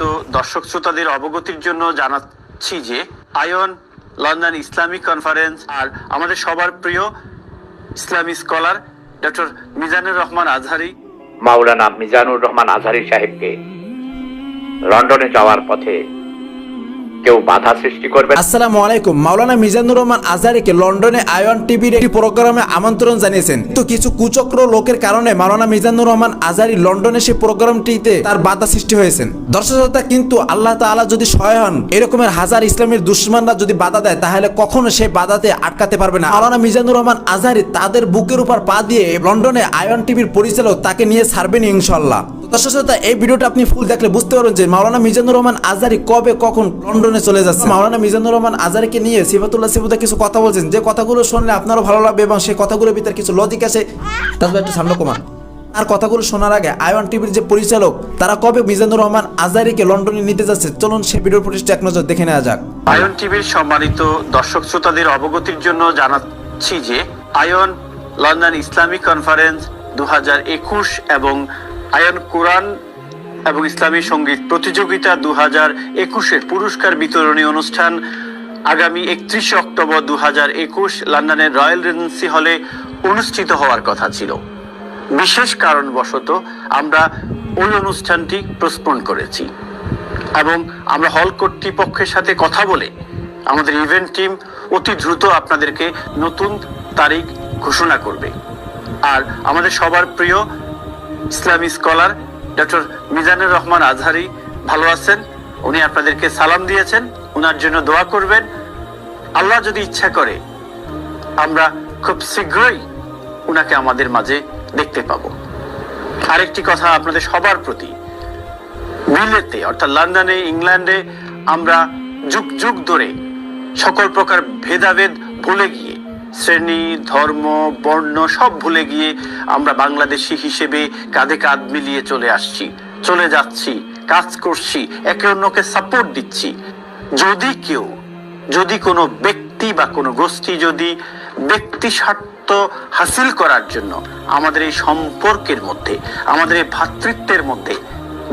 তো দর্শক শ্রোতাদের অবগতির জন্য জানাচ্ছি যে আয়ন লন্ডন ইসলামিক কনফারেন্স আর আমাদের সবার প্রিয় ইসলামী স্কলার ডক্টর মিজানুর রহমান আজহারি, মাওলানা মিজানুর রহমান আজহারি সাহেবকে লন্ডনে যাওয়ার পথে কেউ বাধা সৃষ্টি করবে। আসসালামু আলাইকুম। মাওলানা মিজানুর রহমান আজহারিকে লন্ডনে আয়ন টিভির একটি প্রোগ্রামে আমন্ত্রণ জানিয়েছেন, তো কিছু কুচক্র লোকের কারণে মাওলানা মিজানুর রহমান আজহারি লন্ডনে সেই প্রোগ্রামটিতে তার বাধা সৃষ্টি হয়েছেন। দর্শকতা কিন্তু আল্লাহ তাআলা যদি সহায় হন, এরকমের হাজার ইসলামের দুশমনরা যদি বাধা দেয় তাহলে কখনো সেই বাধাতে আটকাতে পারবে না। মাওলানা মিজানুর রহমান আজহারি তাদের বুকের উপর পা দিয়ে লন্ডনে আয়ন টিভির পরিচালক তাকে নিয়ে ছাড়বেন ইনশাআল্লাহ। দর্শকতা এই ভিডিওটা আপনি ফুল দেখলে বুঝতে পারবেন যে মাওলানা মিজানুর রহমান আজহারি কবে কখন লন্ডনে চলে যাচ্ছে। মাওলানা মিজানুর রহমান আজহারিকে নিয়ে সিফাতুল্লাহ সিফাতুল্লাহ কিছু কথা বলছেন, যে কথাগুলো শুনলে আপনারও ভালো লাগবে এবং সেই কথাগুলোর ভিতরে কিছু লজিক আছে। তারপর একটু সামনে কমান। আর কথাগুলো শোনার আগে আয়ন টিভির যে পরিচালক তারা কবে মিজানুর রহমান আজহারিকে লন্ডনে নিতে যাচ্ছে, চলুন সেই ভিডিওর পরিষ্ঠে এক নজর দেখে নেওয়া যাক। আয়ন টিভির সম্মানিত দর্শক শ্রোতাদের অবগতির জন্য জানাচ্ছি যে আয়ন লন্ডন ইসলামিক কনফারেন্স 2021 এবং আয়ন কোরআন এবং ইসলামী সঙ্গীত প্রতিযোগিতা 2021-এর পুরস্কার বিতরণী অনুষ্ঠান আগামী 31 অক্টোবর 2021 লন্ডনের রয়্যাল রেজেন্সি হলে অনুষ্ঠিত হওয়ার কথা ছিল। বিশেষ কারণবশত আমরা ওই অনুষ্ঠানটি পোস্টপোন করেছি এবং আমরা হল কর্তৃপক্ষের সাথে কথা বলে আমাদের ইভেন্ট টিম অতি দ্রুত আপনাদেরকে নতুন তারিখ ঘোষণা করবে। আর আমাদের সবার প্রিয় ইসলামী স্কলার ডক্টর মিজানুর রহমান আজহারি ভালো আছেন, উনি আপনাদেরকে সালাম দিয়েছেন, ওনার জন্য দোয়া করবেন। আল্লাহ যদি ইচ্ছা করে আমরা খুব শীঘ্রই উনাকে আমাদের মাঝে দেখতে পাবো। আরেকটি কথা আপনাদের সবার প্রতি, বিলেতে অর্থাৎ লন্ডনে ইংল্যান্ডে আমরা যুগ যুগ ধরে সকল প্রকার ভেদাভেদ ভুলে গিয়ে, শ্রেণী ধর্ম বর্ণ সব ভুলে গিয়ে আমরা বাংলাদেশি হিসেবে কাঁধে কাঁধ মিলিয়ে চলে যাচ্ছি, কাজ করছি, একে অন্যকে সাপোর্ট দিচ্ছি। যদি কোনো ব্যক্তি বা কোনো গোষ্ঠী যদি ব্যক্তি স্বার্থ হাসিল করার জন্য আমাদের এই সম্পর্কের মধ্যে, আমাদের এই ভ্রাতৃত্বের মধ্যে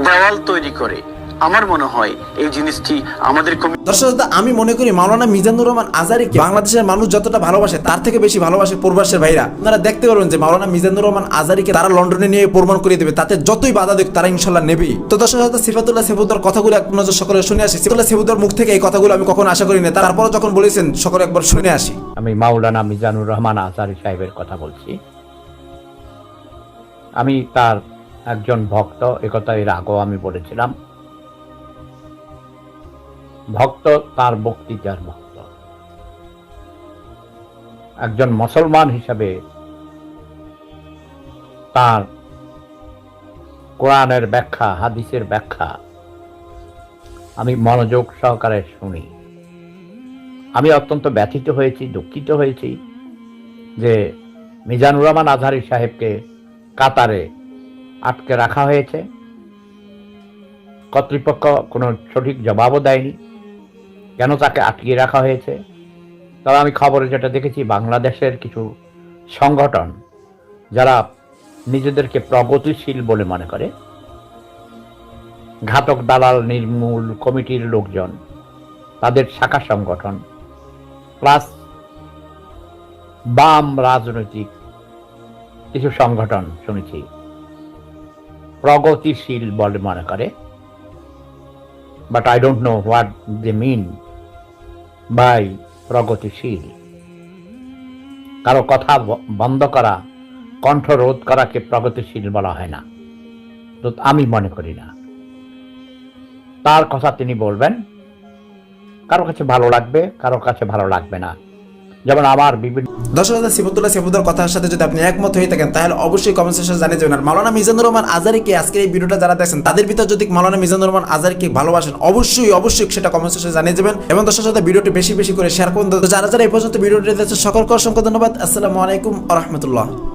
দেওয়াল তৈরি করে, আমার মনে হয় এই জিনিসটি আমাদের দর্শকতা আমি মনে করি মাওলানা মিজানুর রহমান আজহারিকে বাংলাদেশের মানুষ যতটা ভালোবাসে তার থেকে বেশি ভালোবাসে প্রবাসের ভাইরা। আপনারা দেখতে পারবেন যে মাওলানা মিজানুর রহমান আজহারিকে তারা লন্ডনে নিয়ে প্রমাণ করে দেবে, তাতে যতই বাধা দেখ তারা ইনশাআল্লাহ নেবেই। তো দর্শকতা সিফাতুল্লাহ সিফাতুর কথাগুলো এক নজর সকলে শুনে আসি। সিফাতুল্লাহ সিফাতুর মুখ থেকে এই কথাগুলো আমি কখনো আশা করি না, তারপরও যখন বলেছেন সকলে একবার শুনে আসি। আমি মাওলানা মিজানুর রহমান আজহারি সাহেবের কথা বলছি। আমি তার একজন ভক্ত, একথা এর আগেও আমি বলেছিলাম। ভক্ত তার বক্তৃতার ভক্ত। একজন মুসলমান হিসাবে তার কোরআনের ব্যাখ্যা, হাদিসের ব্যাখ্যা আমি মনোযোগ সহকারে শুনি। আমি অত্যন্ত ব্যথিত হয়েছি, দুঃখিত হয়েছি যে মিজানুর রহমান আজহারি সাহেবকে কাতারে আটকে রাখা হয়েছে। কর্তৃপক্ষ কোনো সঠিক জবাবও দেয়নি কেন তাকে আটকিয়ে রাখা হয়েছে। তবে আমি খবরে যেটা দেখেছি, বাংলাদেশের কিছু সংগঠন যারা নিজেদেরকে প্রগতিশীল বলে মনে করে, ঘাতক দালাল নির্মূল কমিটির লোকজন, তাদের শাখা সংগঠন প্লাস বাম রাজনৈতিক কিছু সংগঠন শুনেছি প্রগতিশীল বলে মনে করে। But I don't know what they mean by প্রগতিশীল। কারো কথা বন্ধ করা, কণ্ঠ রোধ করাকে প্রগতিশীল বলা হয় না, তো আমি মনে করি না। তার কথা তিনি বলবেন, কারো কাছে ভালো লাগবে, কারো কাছে ভালো লাগবে না। যেমন আমার বিভিন্ন দর্শকতা সিফাতুল্লাহ সিফাতুর কথার সাথে যদি আপনি একমত হয়ে থাকেন তাহলে অবশ্যই কমেন্ট সেকশনে জানিয়ে যাবেন। আর মাওলানা মিজানুর রহমান আজহারিকে আজকে এই ভিডিওটা যারা দেখছেন তাদের ভিতর যদি মাওলানা মিজানুর রহমান আজহারিকে ভালোবাসেন অবশ্যই সেটা কমেন্ট সেকশনে জানিয়ে যাবেন এবং দর্শকতা ভিডিওটি বেশি বেশি করে শেয়ার করুন। যারা এই পর্যন্ত ভিডিওটি দেখছেন সকলকে অসংখ্য ধন্যবাদ। আসসালামু আলাইকুম ওয়া রাহমাতুল্লাহ।